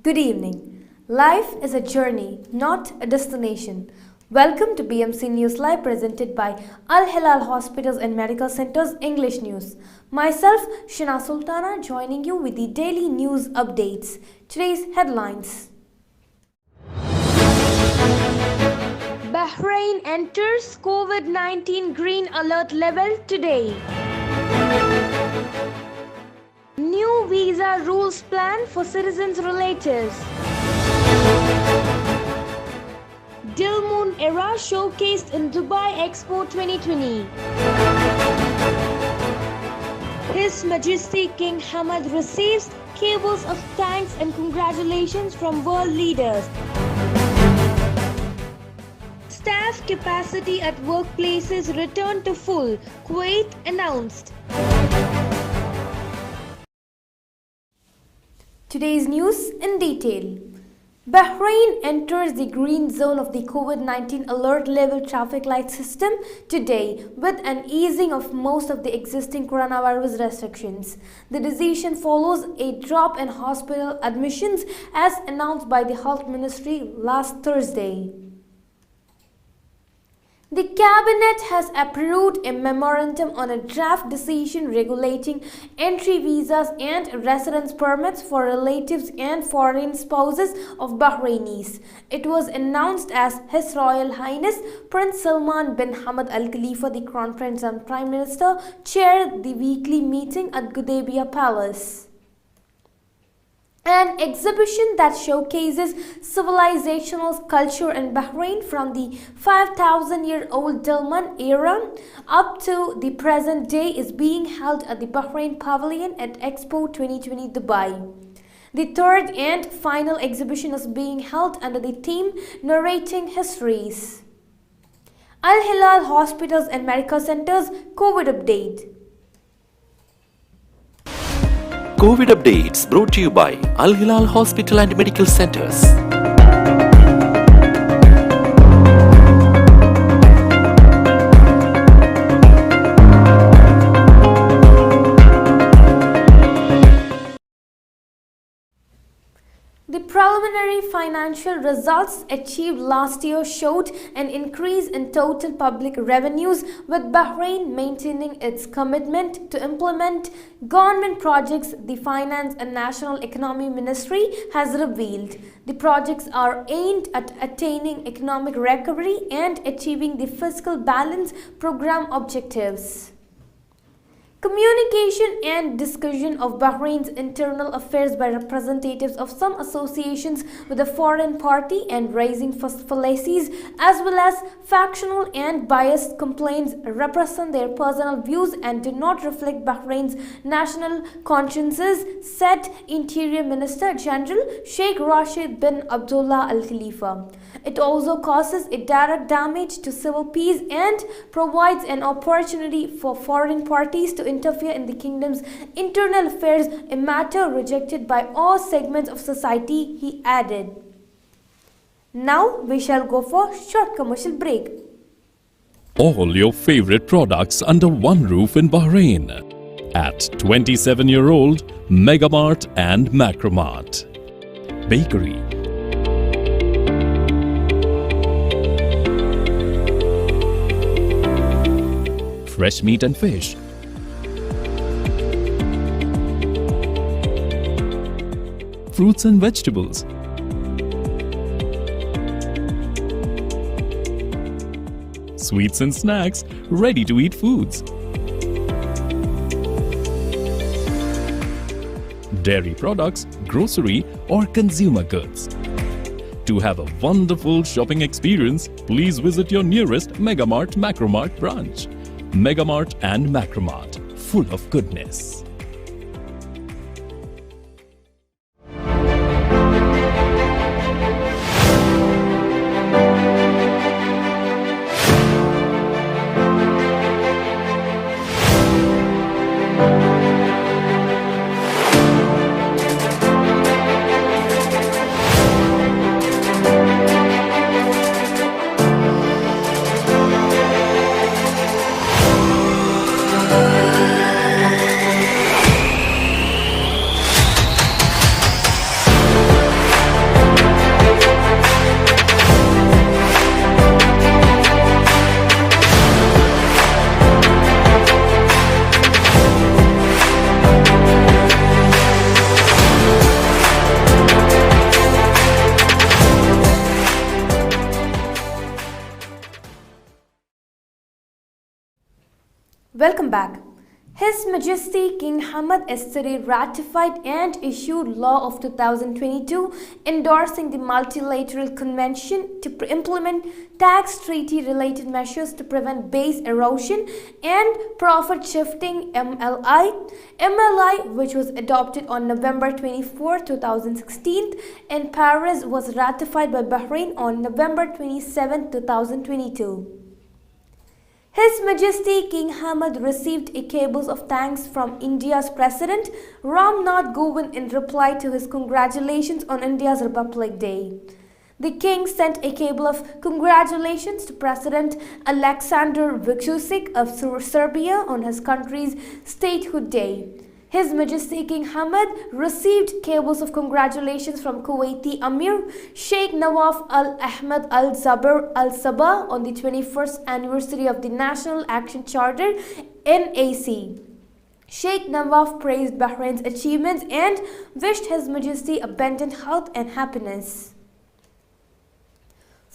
Good evening. Life is a journey, not a destination. Welcome to BMC News Live presented by Al Hilal Hospitals and Medical Centers English News. Myself, Shina Sultana, joining you with the daily news updates. Today's headlines. Bahrain enters COVID-19 green alert level today. New visa rules plan for citizens' relatives. Dilmun era showcased in Dubai Expo 2020. His Majesty King Hamad receives cables of thanks and congratulations from world leaders. Staff capacity at workplaces returned to full, Kuwait announced. Today's news in detail. Bahrain enters the green zone of the COVID-19 alert level traffic light system today with an easing of most of the existing coronavirus restrictions. The decision follows a drop in hospital admissions as announced by the Health Ministry last Thursday. The Cabinet has approved a memorandum on a draft decision regulating entry visas and residence permits for relatives and foreign spouses of Bahrainis. It was announced as His Royal Highness Prince Salman bin Hamad Al Khalifa, the Crown Prince and Prime Minister, chaired the weekly meeting at Gudaibiya Palace. An exhibition that showcases civilizational culture in Bahrain from the 5,000-year-old Dilmun era up to the present day is being held at the Bahrain Pavilion at Expo 2020 Dubai. The third and final exhibition is being held under the theme Narrating Histories. Al Hilal Hospitals and Medical Centers COVID update. COVID updates brought to you by Al Hilal Hospital and Medical Centers. The preliminary financial results achieved last year showed an increase in total public revenues, with Bahrain maintaining its commitment to implement government projects, the Finance and National Economy Ministry has revealed. The projects are aimed at attaining economic recovery and achieving the fiscal balance program objectives. Communication and discussion of Bahrain's internal affairs by representatives of some associations with the foreign party and raising fallacies as well as factional and biased complaints represent their personal views and do not reflect Bahrain's national consciences, said Interior Minister General Sheikh Rashid bin Abdullah Al Khalifa. It also causes a direct damage to civil peace and provides an opportunity for foreign parties to interfere in the kingdom's internal affairs, a matter rejected by all segments of society, he added. Now we shall go for short commercial break. All your favorite products under one roof in Bahrain at 27-year-old Megamart and Macromart. Bakery, fresh meat and fish, fruits and vegetables, sweets and snacks, ready-to-eat foods, dairy products, grocery or consumer goods. To have a wonderful shopping experience, please visit your nearest Megamart Macromart branch. Megamart and Macromart, full of goodness. Welcome back. His Majesty King Hamad yesterday ratified and issued Law of 2022 endorsing the Multilateral Convention to implement tax treaty related measures to prevent base erosion and profit shifting MLI, which was adopted on November 24, 2016 in Paris, was ratified by Bahrain on November 27, 2022. His Majesty King Hamad received a cables of thanks from India's President Ram Nath Kovind in reply to his congratulations on India's Republic Day. The King sent a cable of congratulations to President Alexander Vučić of Serbia on his country's statehood day. His Majesty King Hamad received cables of congratulations from Kuwaiti Amir Sheikh Nawaf Al Ahmed Al Zaber Al Sabah on the 21st anniversary of the National Action Charter (NAC). Sheikh Nawaf praised Bahrain's achievements and wished His Majesty abundant health and happiness.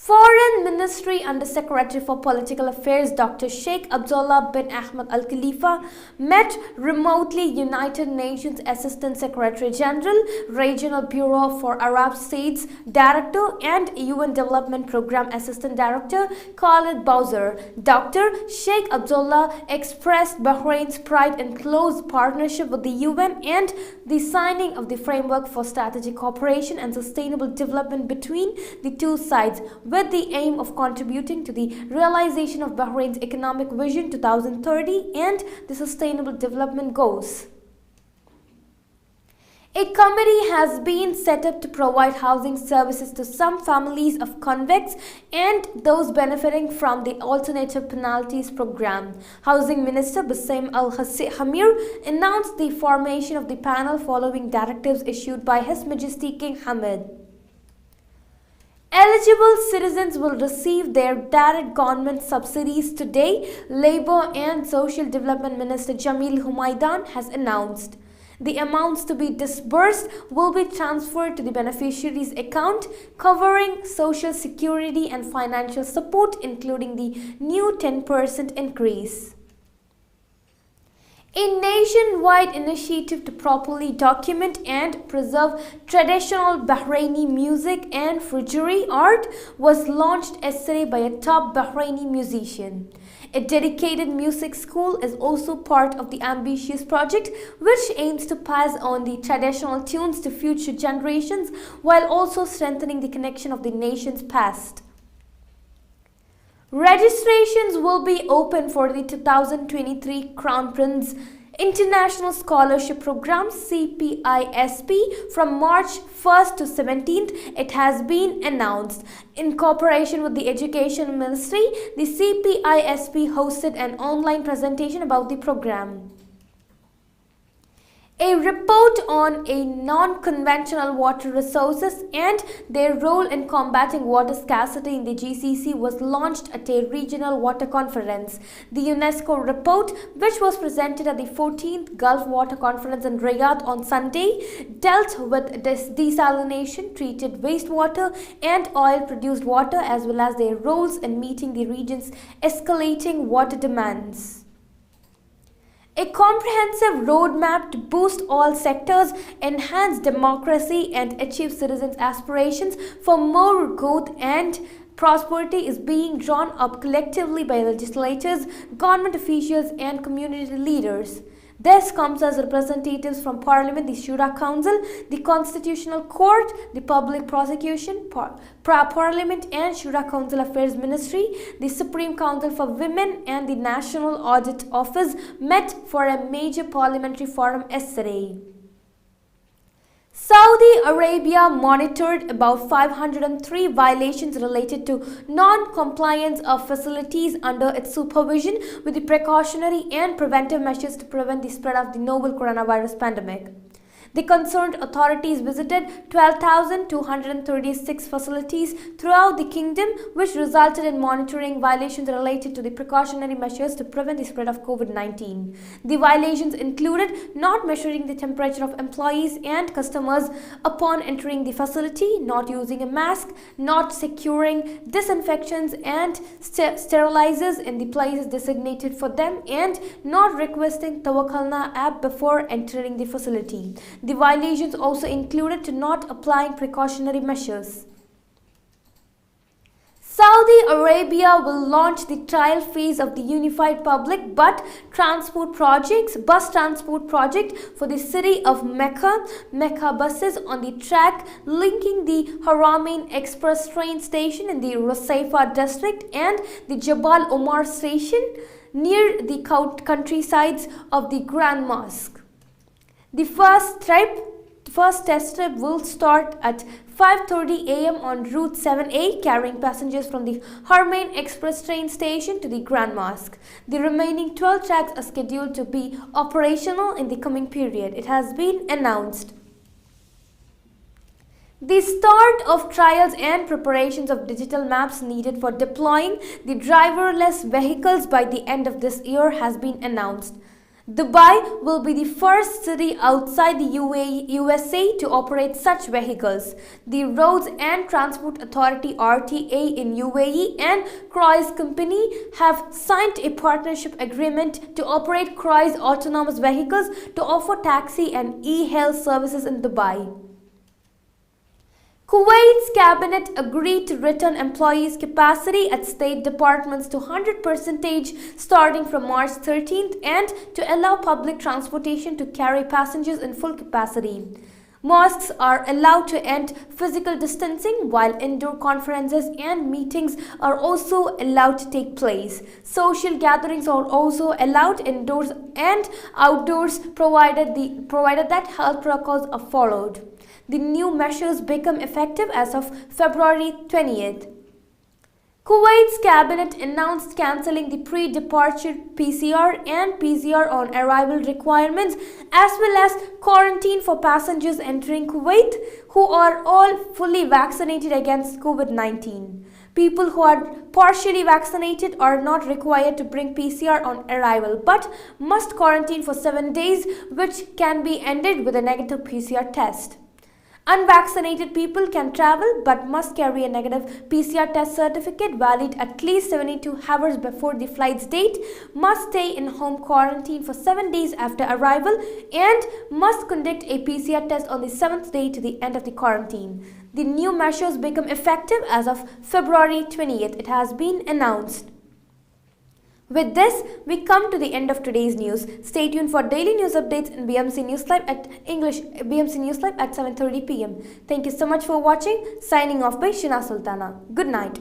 Foreign Ministry Under Secretary for Political Affairs Dr. Sheikh Abdullah bin Ahmed Al Khalifa met remotely United Nations Assistant Secretary General, Regional Bureau for Arab States Director and UN Development Program Assistant Director Khalid Bowser. Dr. Sheikh Abdullah expressed Bahrain's pride in close partnership with the UN and the signing of the Framework for Strategic Cooperation and Sustainable Development between the two sides, with the aim of contributing to the realization of Bahrain's Economic Vision 2030 and the Sustainable Development Goals. A committee has been set up to provide housing services to some families of convicts and those benefiting from the Alternative Penalties Program. Housing Minister Bassem Al-Hamir announced the formation of the panel following directives issued by His Majesty King Hamad. Eligible citizens will receive their direct government subsidies today, Labour and Social Development Minister Jamil Humaydan has announced. The amounts to be disbursed will be transferred to the beneficiary's account, covering social security and financial support, including the new 10% increase. A nationwide initiative to properly document and preserve traditional Bahraini music and Fujri art was launched yesterday by a top Bahraini musician. A dedicated music school is also part of the ambitious project, which aims to pass on the traditional tunes to future generations while also strengthening the connection of the nation's past. Registrations will be open for the 2023 Crown Prince International Scholarship Program CPISP from March 1st to 17th, it has been announced. In cooperation with the Education Ministry, the CPISP hosted an online presentation about the program. A report on a non-conventional water resources and their role in combating water scarcity in the GCC was launched at a regional water conference. The UNESCO report, which was presented at the 14th Gulf Water Conference in Riyadh on Sunday, dealt with desalination, treated wastewater and oil-produced water, as well as their roles in meeting the region's escalating water demands. A comprehensive roadmap to boost all sectors, enhance democracy and achieve citizens' aspirations for more growth and prosperity is being drawn up collectively by legislators, government officials and community leaders. This comes as representatives from Parliament, the Shura Council, the Constitutional Court, the Public Prosecution, Parliament and Shura Council Affairs Ministry, the Supreme Council for Women and the National Audit Office met for a major parliamentary forum yesterday. Saudi Arabia monitored about 503 violations related to non-compliance of facilities under its supervision with the precautionary and preventive measures to prevent the spread of the novel coronavirus pandemic. The concerned authorities visited 12,236 facilities throughout the kingdom, which resulted in monitoring violations related to the precautionary measures to prevent the spread of COVID-19. The violations included not measuring the temperature of employees and customers upon entering the facility, not using a mask, not securing disinfectants and sterilizers in the places designated for them, and not requesting Tawakkalna app before entering the facility. The violations also included to not applying precautionary measures. Saudi Arabia will launch the trial phase of the Unified Public Bus Transport Project for the city of Mecca. Mecca buses on the track linking the Haramain Express train station in the Rusaifa district and the Jabal Omar station near the countrysides of the Grand Mosque. The first test trip will start at 5:30 a.m. on Route 7A, carrying passengers from the Haramain Express train station to the Grand Mosque. The remaining 12 tracks are scheduled to be operational in the coming period, it has been announced. The start of trials and preparations of digital maps needed for deploying the driverless vehicles by the end of this year has been announced. Dubai will be the first city outside the USA to operate such vehicles. The Roads and Transport Authority (RTA) in UAE and Cruise Company have signed a partnership agreement to operate Cruise autonomous vehicles to offer taxi and e-hail services in Dubai. Kuwait's cabinet agreed to return employees' capacity at state departments to 100% starting from March 13th and to allow public transportation to carry passengers in full capacity. Mosques are allowed to end physical distancing, while indoor conferences and meetings are also allowed to take place. Social gatherings are also allowed indoors and outdoors provided that health protocols are followed. The new measures become effective as of February 20th. Kuwait's cabinet announced cancelling the pre-departure PCR and PCR on arrival requirements, as well as quarantine for passengers entering Kuwait who are all fully vaccinated against COVID-19. People who are partially vaccinated are not required to bring PCR on arrival but must quarantine for 7 days, which can be ended with a negative PCR test. Unvaccinated people can travel but must carry a negative PCR test certificate valid at least 72 hours before the flight's date, must stay in home quarantine for 7 days after arrival, and must conduct a PCR test on the 7th day to the end of the quarantine. The new measures become effective as of February 20th. It has been announced. With this, we come to the end of today's news. Stay tuned for daily news updates in BMC News Live at 7:30 p.m. Thank you so much for watching. Signing off by Shina Sultana. Good night.